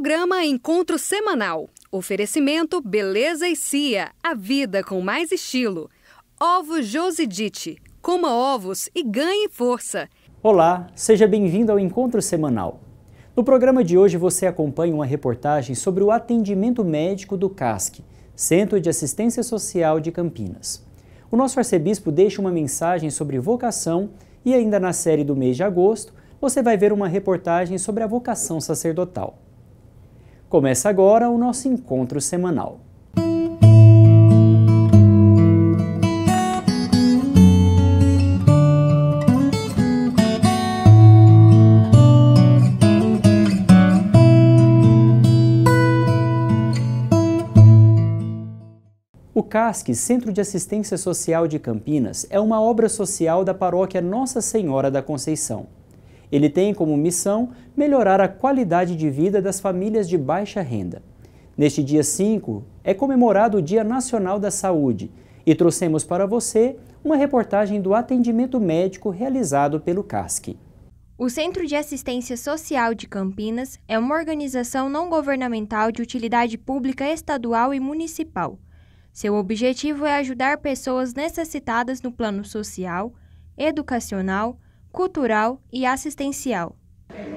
Programa Encontro Semanal. Oferecimento Beleza e Cia, a vida com mais estilo. Ovos Josidite. Coma ovos e ganhe força. Olá, seja bem-vindo ao Encontro Semanal. No programa de hoje você acompanha uma reportagem sobre o atendimento médico do CASC, Centro de Assistência Social de Campinas. O nosso arcebispo deixa uma mensagem sobre vocação e ainda na série do mês de agosto você vai ver uma reportagem sobre a vocação sacerdotal. Começa agora o nosso Encontro Semanal. O CASC, Centro de Assistência Social de Campinas, é uma obra social da paróquia Nossa Senhora da Conceição. Ele tem como missão melhorar a qualidade de vida das famílias de baixa renda. Neste dia 5 é comemorado o Dia Nacional da Saúde e trouxemos para você uma reportagem do atendimento médico realizado pelo CASC. O Centro de Assistência Social de Campinas é uma organização não governamental de utilidade pública estadual e municipal. Seu objetivo é ajudar pessoas necessitadas no plano social, educacional, cultural e assistencial.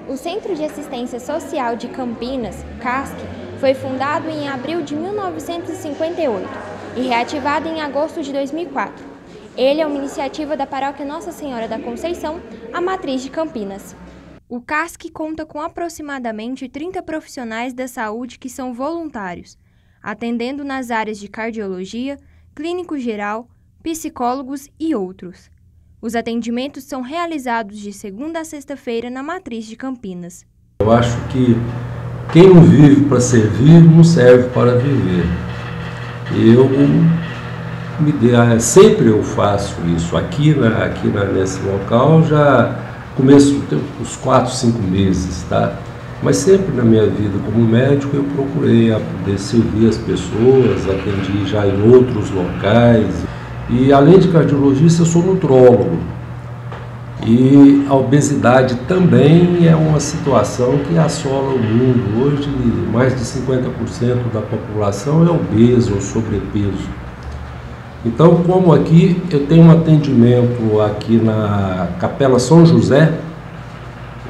O Centro de Assistência Social de Campinas, CASC, foi fundado em abril de 1958 e reativado em agosto de 2004. Ele é uma iniciativa da Paróquia Nossa Senhora da Conceição, a matriz de Campinas. O CASC conta com aproximadamente 30 profissionais da saúde que são voluntários, atendendo nas áreas de cardiologia, clínico geral, psicólogos e outros. Os atendimentos são realizados de segunda a sexta-feira na matriz de Campinas. Eu acho que quem não vive para servir não serve para viver. Sempre eu faço isso. Aqui nesse local já começo os 4, 5 meses, tá? Mas sempre na minha vida como médico eu procurei poder servir as pessoas, atendi já em outros locais. E além de cardiologista, eu sou nutrólogo. E a obesidade também é uma situação que assola o mundo. Hoje, mais de 50% da população é obesa ou sobrepeso. Então, como aqui eu tenho um atendimento aqui na Capela São José,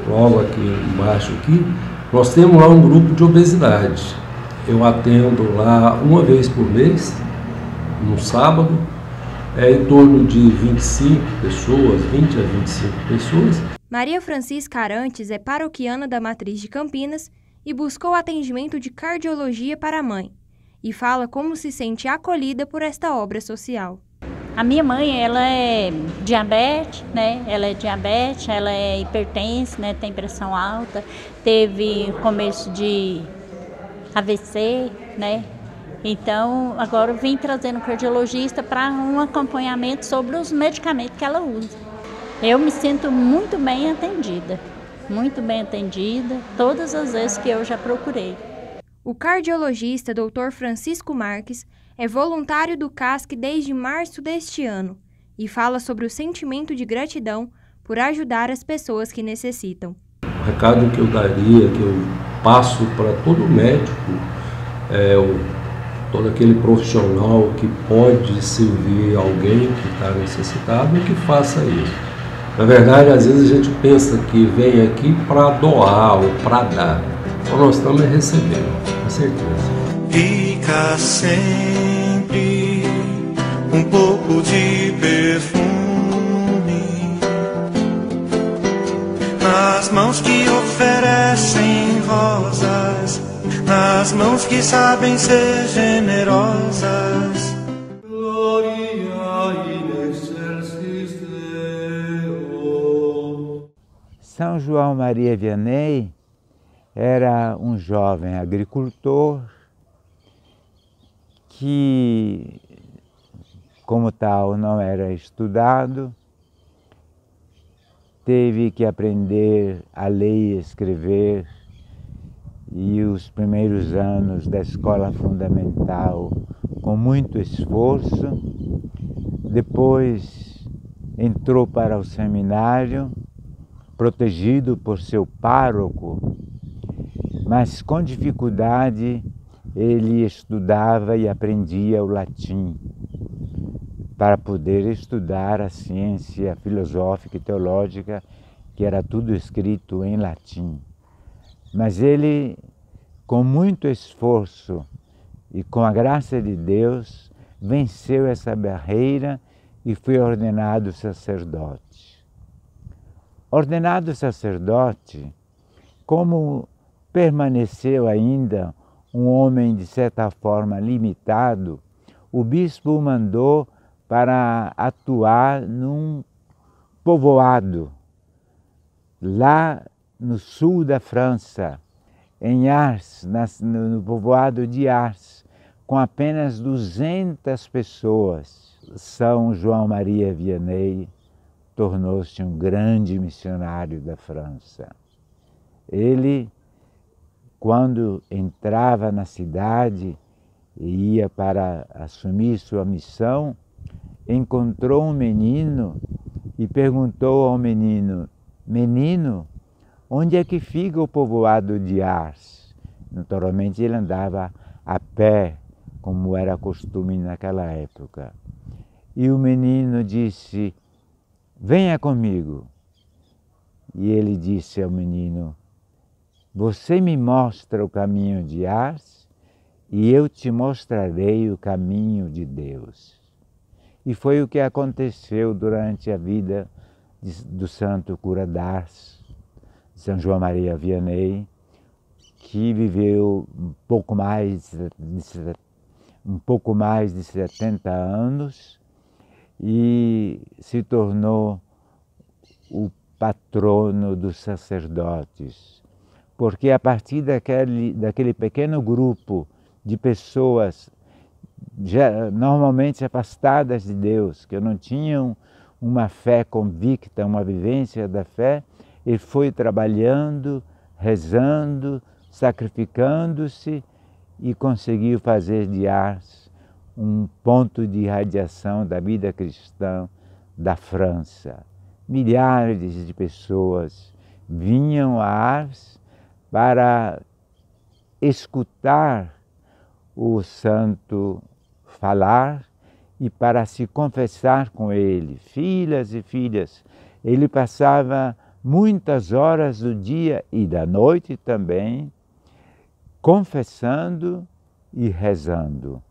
logo aqui embaixo aqui, nós temos lá um grupo de obesidade. Eu atendo lá uma vez por mês, no sábado, em torno de 25 pessoas, 20 a 25 pessoas. Maria Francisca Arantes é paroquiana da Matriz de Campinas e buscou atendimento de cardiologia para a mãe e fala como se sente acolhida por esta obra social. A minha mãe, ela é diabetes, né? Ela é hipertensa, né? Tem pressão alta, teve começo de AVC, né? Então, agora eu vim trazendo um cardiologista para um acompanhamento sobre os medicamentos que ela usa. Eu me sinto muito bem atendida todas as vezes que eu já procurei. O cardiologista Dr. Francisco Marques é voluntário do CASC desde março deste ano e fala sobre o sentimento de gratidão por ajudar as pessoas que necessitam. O recado que eu daria, que eu passo para todo médico, todo aquele profissional que pode servir alguém que está necessitado, que faça isso. Na verdade, às vezes a gente pensa que vem aqui para doar ou para dar. Então nós estamos recebendo, com certeza. Fica sempre um pouco de perfume nas mãos que oferecem rosas, nas mãos que sabem ser generosas. Gloria in excelsis Deo. São João Maria Vianney era um jovem agricultor que, como tal, não era estudado, teve que aprender a ler e escrever, e os primeiros anos da escola fundamental com muito esforço. Depois entrou para o seminário, protegido por seu pároco, mas com dificuldade ele estudava e aprendia o latim para poder estudar a ciência filosófica e teológica, que era tudo escrito em latim. Mas ele, com muito esforço e com a graça de Deus, venceu essa barreira e foi ordenado sacerdote. Ordenado sacerdote, como permaneceu ainda um homem de certa forma limitado, o bispo o mandou para atuar num povoado, lá no sul da França, em Ars, no povoado de Ars, com apenas 200 pessoas. São João Maria Vianney tornou-se um grande missionário da França. Ele, quando entrava na cidade e ia para assumir sua missão, encontrou um menino e perguntou ao menino: menino, onde é que fica o povoado de Ars? Naturalmente ele andava a pé, como era costume naquela época. E o menino disse: venha comigo. E ele disse ao menino: você me mostra o caminho de Ars e eu te mostrarei o caminho de Deus. E foi o que aconteceu durante a vida do santo cura d'Ars, São João Maria Vianney, que viveu um pouco mais de 70 anos e se tornou o patrono dos sacerdotes, porque a partir daquele pequeno grupo de pessoas já normalmente afastadas de Deus, que não tinham uma fé convicta, uma vivência da fé, ele foi trabalhando, rezando, sacrificando-se e conseguiu fazer de Ars um ponto de irradiação da vida cristã da França. Milhares de pessoas vinham a Ars para escutar o santo falar e para se confessar com ele. Filhas e filhas, ele passava muitas horas do dia e da noite também, confessando e rezando.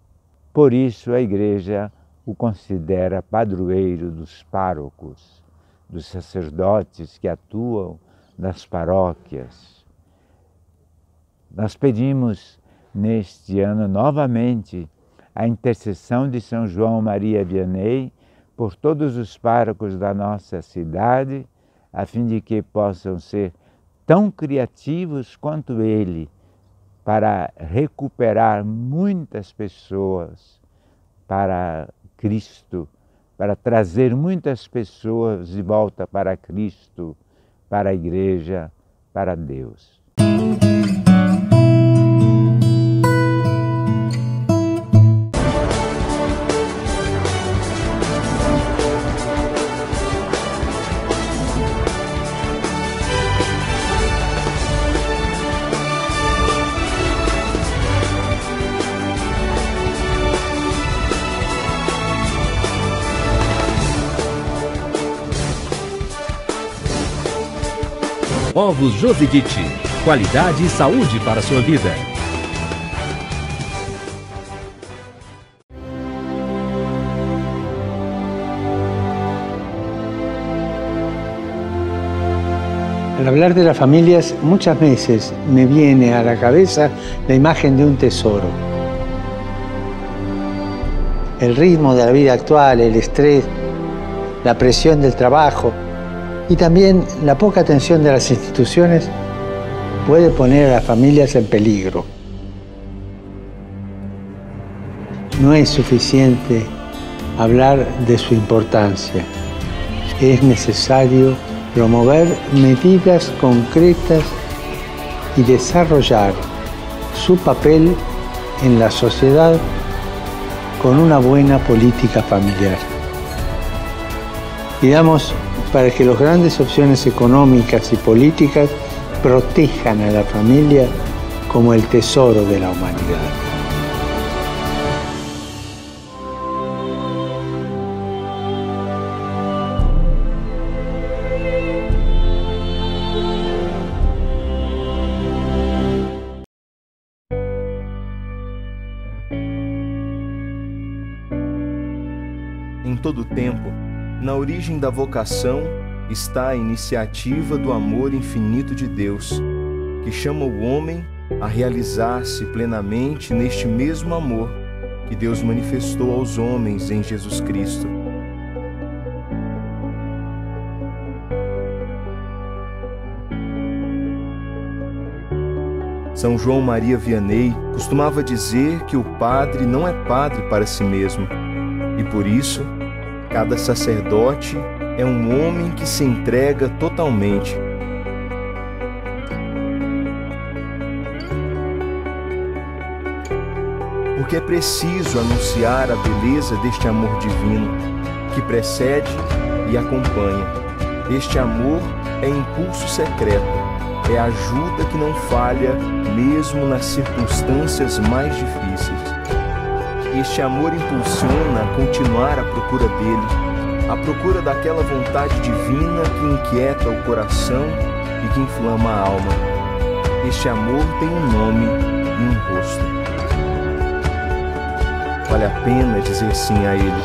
Por isso a Igreja o considera padroeiro dos párocos, dos sacerdotes que atuam nas paróquias. Nós pedimos neste ano novamente a intercessão de São João Maria Vianney por todos os párocos da nossa cidade, a fim de que possam ser tão criativos quanto ele, para recuperar muitas pessoas para Cristo, para trazer muitas pessoas de volta para Cristo, para a Igreja, para Deus. Ovos Josidite, qualidade e saúde para a sua vida. Al hablar de las familias, muchas veces me viene a la cabeza la imagen de un tesoro. El ritmo de la vida actual, el estrés, la presión del trabajo y también la poca atención de las instituciones puede poner a las familias en peligro. No es suficiente hablar de su importancia. Es necesario promover medidas concretas y desarrollar su papel en la sociedad con una buena política familiar. Pidamos para que las grandes opciones económicas y políticas protejan a la familia como el tesoro de la humanidad. Em todo tempo, na origem da vocação, está a iniciativa do amor infinito de Deus, que chama o homem a realizar-se plenamente neste mesmo amor que Deus manifestou aos homens em Jesus Cristo. São João Maria Vianney costumava dizer que o padre não é padre para si mesmo, e por isso, cada sacerdote é um homem que se entrega totalmente. Porque é preciso anunciar a beleza deste amor divino, que precede e acompanha. Este amor é impulso secreto, é ajuda que não falha mesmo nas circunstâncias mais difíceis. Este amor impulsiona a continuar à procura dele, à procura daquela vontade divina que inquieta o coração e que inflama a alma. Este amor tem um nome e um rosto. Vale a pena dizer sim a ele.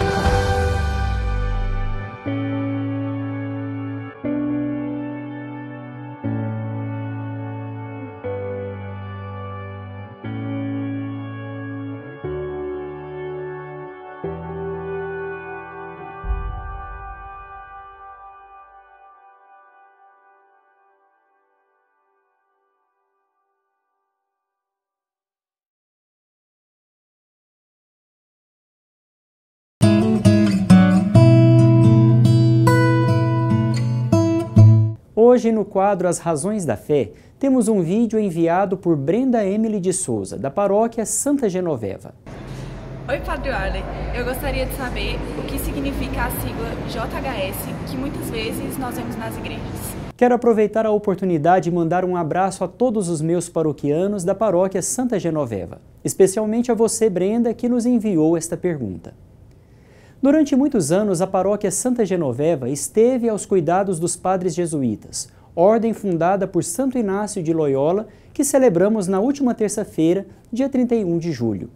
Hoje, no quadro As Razões da Fé, temos um vídeo enviado por Brenda Emily de Souza, da paróquia Santa Genoveva. Oi, Padre Arley. Eu gostaria de saber o que significa a sigla JHS, que muitas vezes nós vemos nas igrejas. Quero aproveitar a oportunidade e mandar um abraço a todos os meus paroquianos da paróquia Santa Genoveva, especialmente a você, Brenda, que nos enviou esta pergunta. Durante muitos anos, a paróquia Santa Genoveva esteve aos cuidados dos padres jesuítas, ordem fundada por Santo Inácio de Loyola, que celebramos na última terça-feira, dia 31 de julho.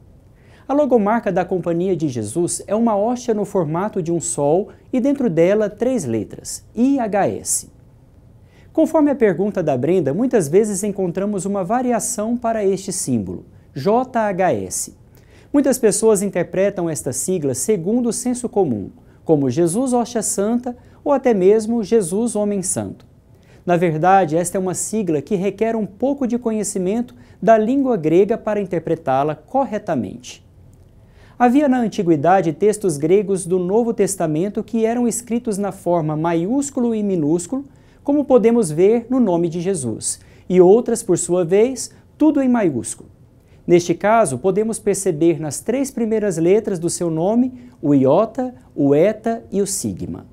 A logomarca da Companhia de Jesus é uma hóstia no formato de um sol e dentro dela 3 letras, IHS. Conforme a pergunta da Brenda, muitas vezes encontramos uma variação para este símbolo, JHS. Muitas pessoas interpretam esta sigla segundo o senso comum, como Jesus Hóstia Santa ou até mesmo Jesus Homem Santo. Na verdade, esta é uma sigla que requer um pouco de conhecimento da língua grega para interpretá-la corretamente. Havia na antiguidade textos gregos do Novo Testamento que eram escritos na forma maiúsculo e minúsculo, como podemos ver no nome de Jesus, e outras, por sua vez, tudo em maiúsculo. Neste caso, podemos perceber nas 3 primeiras letras do seu nome o iota, o eta e o sigma.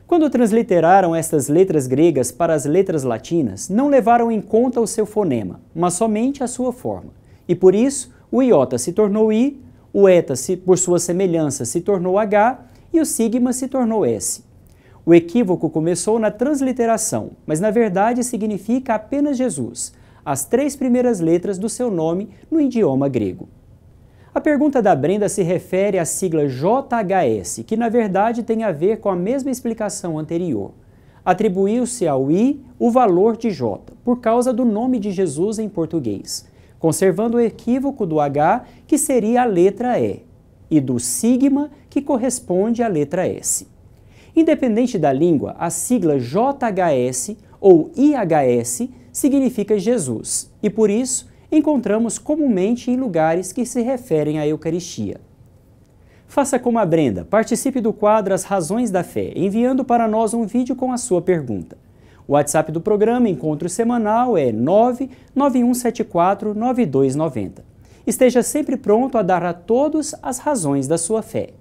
Quando transliteraram estas letras gregas para as letras latinas, não levaram em conta o seu fonema, mas somente a sua forma. E por isso, o iota se tornou I, o eta, por sua semelhança, se tornou H e o sigma se tornou S. O equívoco começou na transliteração, mas na verdade significa apenas Jesus, as 3 primeiras letras do seu nome no idioma grego. A pergunta da Brenda se refere à sigla JHS, que na verdade tem a ver com a mesma explicação anterior. Atribuiu-se ao I o valor de J, por causa do nome de Jesus em português, conservando o equívoco do H, que seria a letra E, e do sigma, que corresponde à letra S. Independente da língua, a sigla JHS ou IHS significa Jesus, e por isso encontramos comumente em lugares que se referem à Eucaristia. Faça como a Brenda, participe do quadro As Razões da Fé, enviando para nós um vídeo com a sua pergunta. O WhatsApp do programa Encontro Semanal é 991749290. Esteja sempre pronto a dar a todos as razões da sua fé.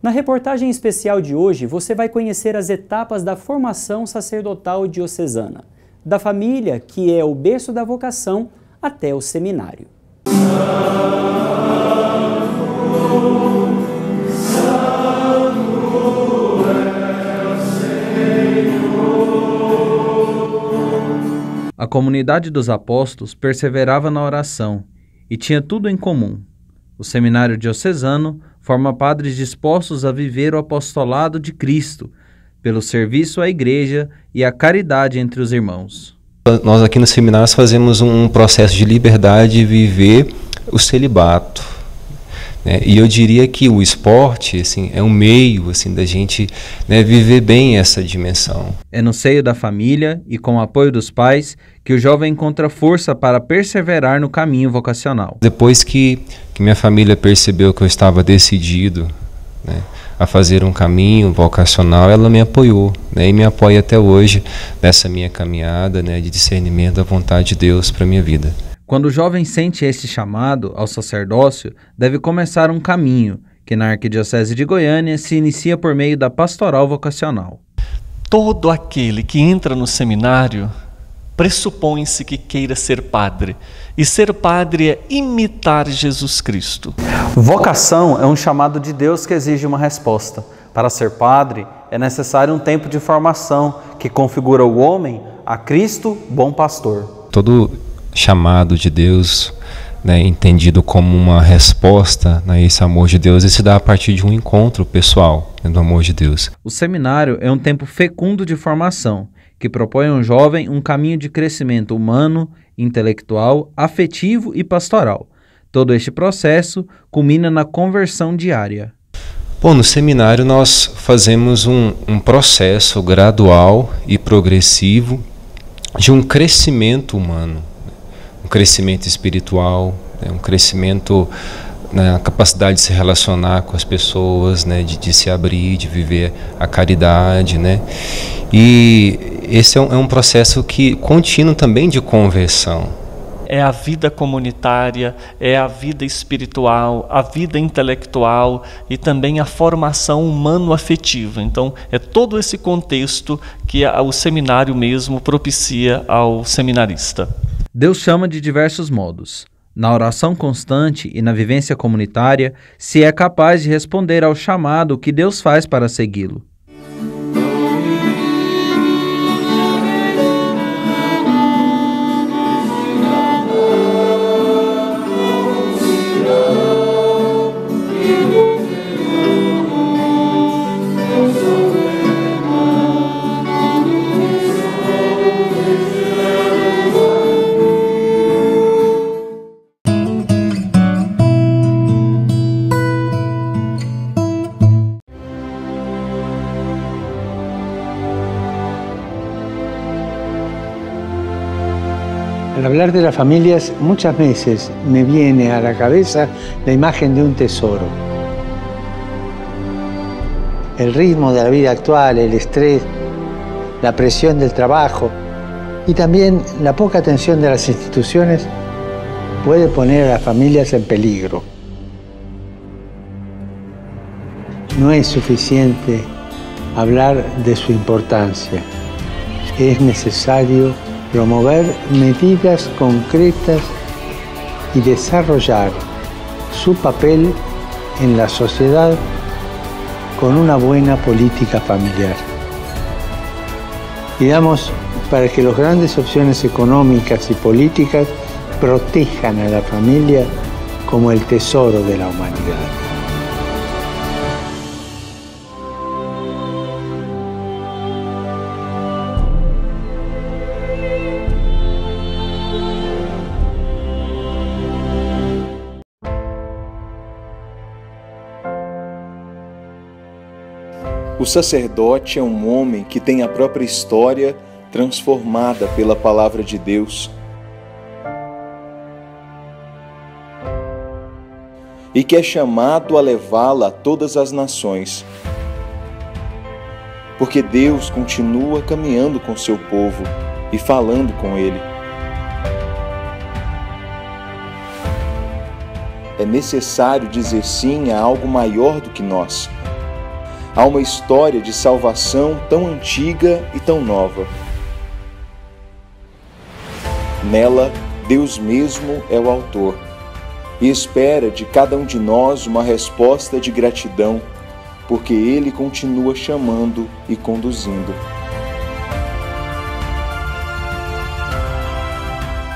Na reportagem especial de hoje, você vai conhecer as etapas da formação sacerdotal diocesana, da família, que é o berço da vocação, até o seminário. A comunidade dos apóstolos perseverava na oração e tinha tudo em comum. O seminário diocesano forma padres dispostos a viver o apostolado de Cristo, pelo serviço à igreja e à caridade entre os irmãos. Nós aqui no seminário fazemos um processo de liberdade de viver o celibato, né? E eu diria que o esporte assim, é um meio assim, da gente, né, viver bem essa dimensão. É no seio da família e com o apoio dos pais que o jovem encontra força para perseverar no caminho vocacional. Depois que minha família percebeu que eu estava decidido, né, a fazer um caminho vocacional, ela me apoiou, né, e me apoia até hoje nessa minha caminhada, né, de discernimento da vontade de Deus para a minha vida. Quando o jovem sente esse chamado ao sacerdócio, deve começar um caminho que na Arquidiocese de Goiânia se inicia por meio da pastoral vocacional. Todo aquele que entra no seminário pressupõe-se que queira ser padre. E ser padre é imitar Jesus Cristo. Vocação é um chamado de Deus que exige uma resposta. Para ser padre, é necessário um tempo de formação que configura o homem a Cristo, bom pastor. Todo chamado de Deus, né, entendido como uma resposta, né, a esse amor de Deus, ele se dá a partir de um encontro pessoal, né, do amor de Deus. O seminário é um tempo fecundo de formação, que propõe ao jovem um caminho de crescimento humano, intelectual, afetivo e pastoral. Todo este processo culmina na conversão diária. Bom, no seminário nós fazemos um processo gradual e progressivo de um crescimento humano, um crescimento espiritual, né, um crescimento na capacidade de se relacionar com as pessoas, né, de se abrir, de viver a caridade, né? E esse é um processo contínuo também de conversão. É a vida comunitária, é a vida espiritual, a vida intelectual e também a formação humano-afetiva. Então, é todo esse contexto que o seminário mesmo propicia ao seminarista. Deus chama de diversos modos. Na oração constante e na vivência comunitária, se é capaz de responder ao chamado que Deus faz para segui-lo. Al hablar de las familias, muchas veces me viene a la cabeza la imagen de un tesoro. El ritmo de la vida actual, el estrés, la presión del trabajo y también la poca atención de las instituciones puede poner a las familias en peligro. No es suficiente hablar de su importancia. Es necesario promover medidas concretas y desarrollar su papel en la sociedad con una buena política familiar. Pidamos para que las grandes opciones económicas y políticas protejan a la familia como el tesoro de la humanidad. O sacerdote é um homem que tem a própria história transformada pela palavra de Deus e que é chamado a levá-la a todas as nações, porque Deus continua caminhando com seu povo e falando com ele. É necessário dizer sim a algo maior do que nós, há uma história de salvação tão antiga e tão nova. Nela, Deus mesmo é o autor e espera de cada um de nós uma resposta de gratidão, porque Ele continua chamando e conduzindo.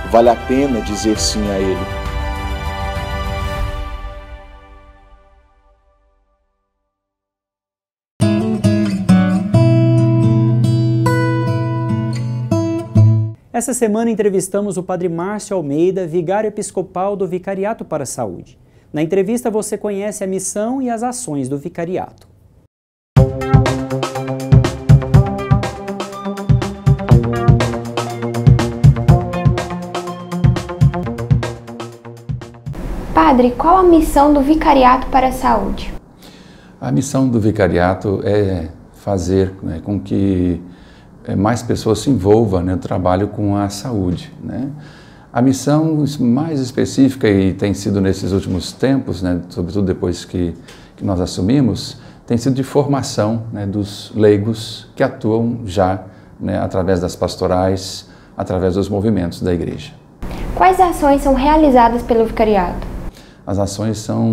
Vale a pena dizer sim a Ele. Essa semana entrevistamos o Padre Márcio Almeida, vigário episcopal do Vicariato para a Saúde. Na entrevista você conhece a missão e as ações do vicariato. Padre, qual a missão do Vicariato para a Saúde? A missão do vicariato é fazer com que mais pessoas se envolvam no trabalho com a saúde. A missão mais específica, e tem sido nesses últimos tempos, sobretudo depois que nós assumimos, tem sido de formação dos leigos que atuam já através das pastorais, através dos movimentos da igreja. Quais ações são realizadas pelo vicariato? As ações são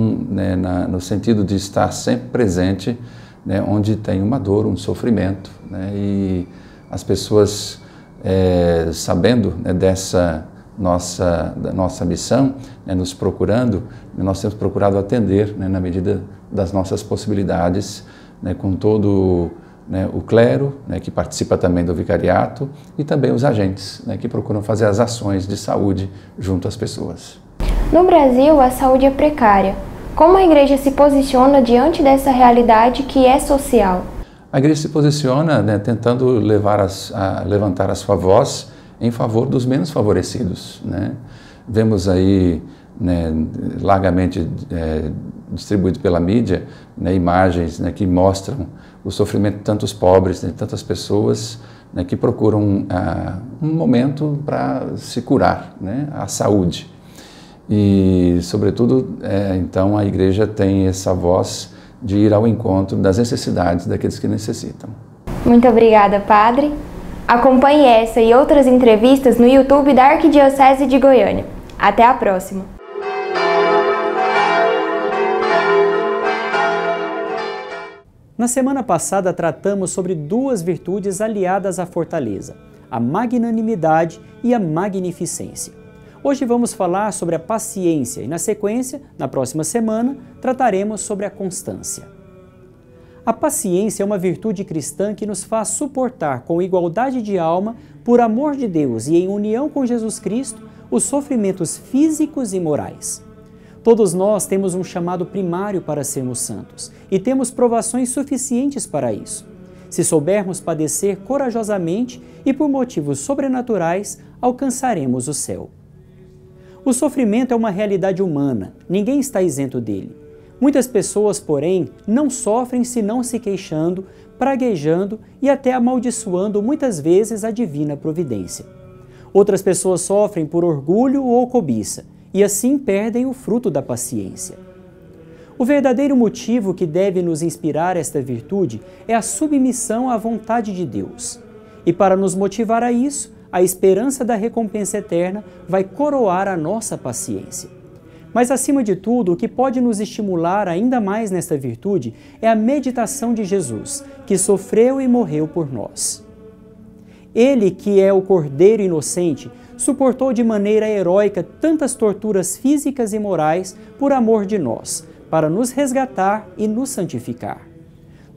no sentido de estar sempre presente onde tem uma dor, um sofrimento, e as pessoas, sabendo da nossa missão, nos procurando, nós temos procurado atender na medida das nossas possibilidades, com todo o clero, que participa também do vicariato, e também os agentes, que procuram fazer as ações de saúde junto às pessoas. No Brasil, a saúde é precária. Como a igreja se posiciona diante dessa realidade que é social? A igreja se posiciona tentando levantar a sua voz em favor dos menos favorecidos. Vemos aí largamente distribuído pela mídia imagens que mostram o sofrimento de tantos pobres, de tantas pessoas que procuram um momento para se curar, a saúde. E, sobretudo, então a igreja tem essa voz de ir ao encontro das necessidades daqueles que necessitam. Muito obrigada, Padre. Acompanhe essa e outras entrevistas no YouTube da Arquidiocese de Goiânia. Até a próxima! Na semana passada tratamos sobre duas virtudes aliadas à fortaleza, a magnanimidade e a magnificência. Hoje vamos falar sobre a paciência e, na sequência, na próxima semana, trataremos sobre a constância. A paciência é uma virtude cristã que nos faz suportar com igualdade de alma, por amor de Deus e em união com Jesus Cristo, os sofrimentos físicos e morais. Todos nós temos um chamado primário para sermos santos e temos provações suficientes para isso. Se soubermos padecer corajosamente e por motivos sobrenaturais, alcançaremos o céu. O sofrimento é uma realidade humana, ninguém está isento dele. Muitas pessoas, porém, não sofrem senão se queixando, praguejando e até amaldiçoando muitas vezes a divina providência. Outras pessoas sofrem por orgulho ou cobiça e assim perdem o fruto da paciência. O verdadeiro motivo que deve nos inspirar esta virtude é a submissão à vontade de Deus. E para nos motivar a isso, a esperança da recompensa eterna vai coroar a nossa paciência. Mas, acima de tudo, o que pode nos estimular ainda mais nesta virtude é a meditação de Jesus, que sofreu e morreu por nós. Ele, que é o Cordeiro inocente, suportou de maneira heróica tantas torturas físicas e morais por amor de nós, para nos resgatar e nos santificar.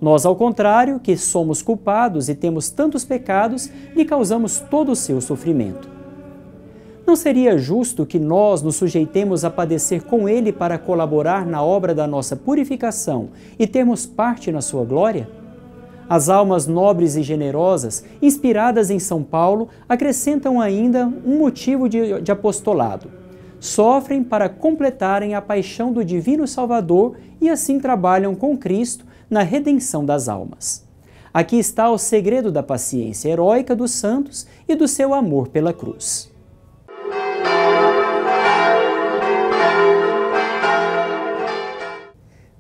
Nós, ao contrário, que somos culpados e temos tantos pecados, lhe causamos todo o seu sofrimento. Não seria justo que nós nos sujeitemos a padecer com ele para colaborar na obra da nossa purificação e termos parte na sua glória? As almas nobres e generosas, inspiradas em São Paulo, acrescentam ainda um motivo de apostolado. Sofrem para completarem a paixão do Divino Salvador e assim trabalham com Cristo na redenção das almas. Aqui está o segredo da paciência heróica dos santos e do seu amor pela cruz.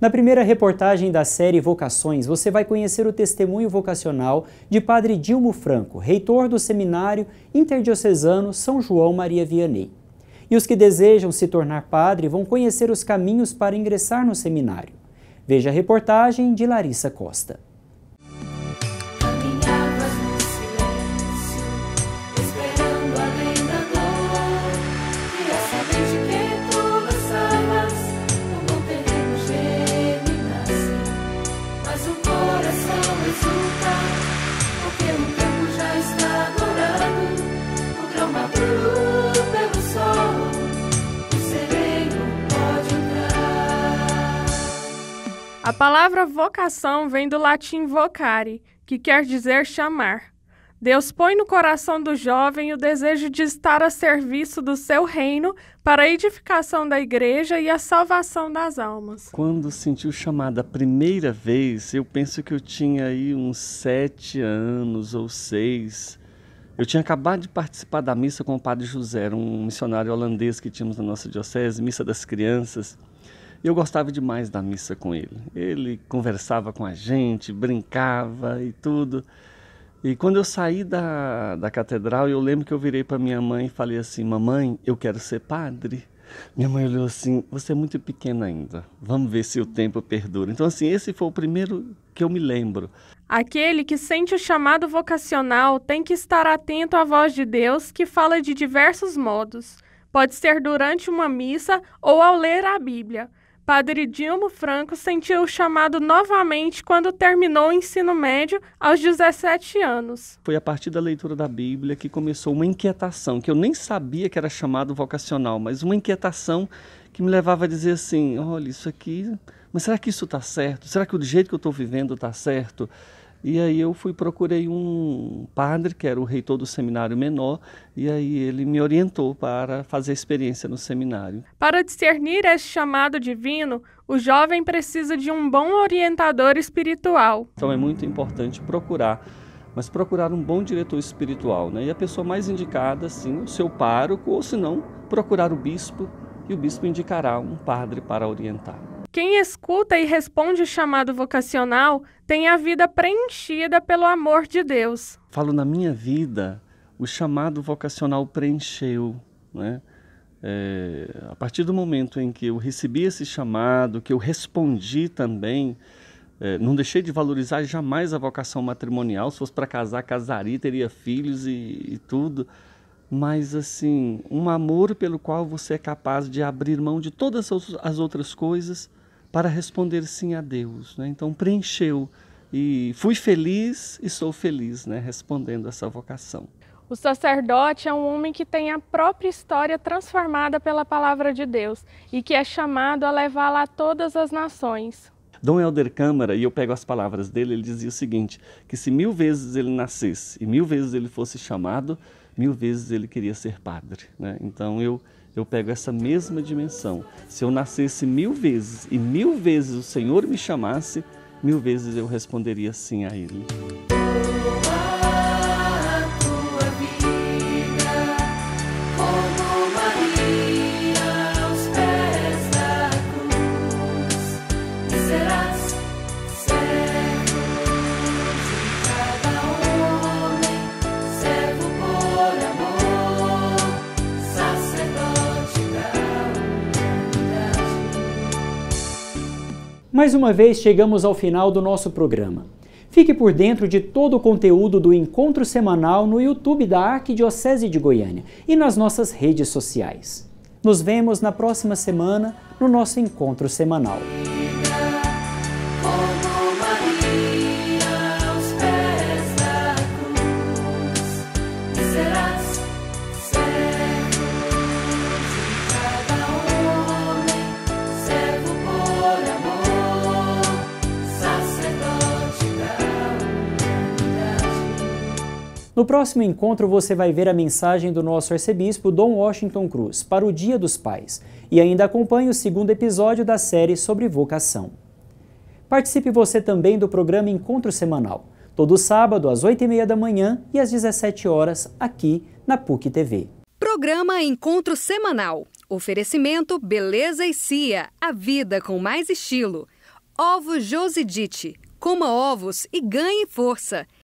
Na primeira reportagem da série Vocações, você vai conhecer o testemunho vocacional de Padre Dilmo Franco, reitor do Seminário Interdiocesano São João Maria Vianney. E os que desejam se tornar padre vão conhecer os caminhos para ingressar no seminário. Veja a reportagem de Larissa Costa. A palavra vocação vem do latim vocare, que quer dizer chamar. Deus põe no coração do jovem o desejo de estar a serviço do seu reino para a edificação da igreja e a salvação das almas. Quando senti o chamado a primeira vez, eu penso que eu tinha aí uns 7 anos ou 6. Eu tinha acabado de participar da missa com o Padre José, um missionário holandês que tínhamos na nossa diocese, missa das crianças. Eu gostava demais da missa com ele. Ele conversava com a gente, brincava e tudo. E quando eu saí da catedral, eu lembro que eu virei para minha mãe e falei assim: mamãe, eu quero ser padre. Minha mãe olhou assim: você é muito pequena ainda, vamos ver se o tempo perdura. Então assim, esse foi o primeiro que eu me lembro. Aquele que sente o chamado vocacional tem que estar atento à voz de Deus, que fala de diversos modos. Pode ser durante uma missa ou ao ler a Bíblia. Padre Dilmo Franco sentiu o chamado novamente quando terminou o ensino médio aos 17 anos. Foi a partir da leitura da Bíblia que começou uma inquietação, que eu nem sabia que era chamado vocacional, mas uma inquietação que me levava a dizer assim: olha, isso aqui, mas será que isso está certo? Será que o jeito que eu estou vivendo está certo? E aí eu procurei um padre, que era o reitor do seminário menor, e aí ele me orientou para fazer a experiência no seminário. Para discernir esse chamado divino, o jovem precisa de um bom orientador espiritual. Então é muito importante procurar um bom diretor espiritual, né? E a pessoa mais indicada, sim, o seu pároco, ou se não, procurar o bispo, e o bispo indicará um padre para orientar. Quem escuta e responde o chamado vocacional tem a vida preenchida pelo amor de Deus. Falo na minha vida, o chamado vocacional preencheu, né? A partir do momento em que eu recebi esse chamado, que eu respondi também, não deixei de valorizar jamais a vocação matrimonial. Se fosse para casar, casaria, teria filhos e tudo. Mas assim, um amor pelo qual você é capaz de abrir mão de todas as outras coisas para responder sim a Deus, né? Então preencheu e fui feliz e sou feliz, né, respondendo essa vocação. O sacerdote é um homem que tem a própria história transformada pela palavra de Deus e que é chamado a levá-la a todas as nações. Dom Helder Câmara, e eu pego as palavras dele, ele dizia o seguinte, que se 1000 vezes ele nascesse e 1000 vezes ele fosse chamado, 1000 vezes ele queria ser padre, né? Então eu pego essa mesma dimensão. Se eu nascesse 1000 vezes e 1000 vezes o Senhor me chamasse, 1000 vezes eu responderia sim a Ele. Mais uma vez chegamos ao final do nosso programa. Fique por dentro de todo o conteúdo do Encontro Semanal no YouTube da Arquidiocese de Goiânia e nas nossas redes sociais. Nos vemos na próxima semana no nosso Encontro Semanal. No próximo encontro você vai ver a mensagem do nosso arcebispo Dom Washington Cruz para o Dia dos Pais e ainda acompanhe o segundo episódio da série sobre vocação. Participe você também do programa Encontro Semanal, todo sábado às 8h30 da manhã e às 17 horas aqui na PUC TV. Programa Encontro Semanal. Oferecimento Beleza e Cia, a vida com mais estilo. Ovos Josidite. Coma ovos e ganhe força.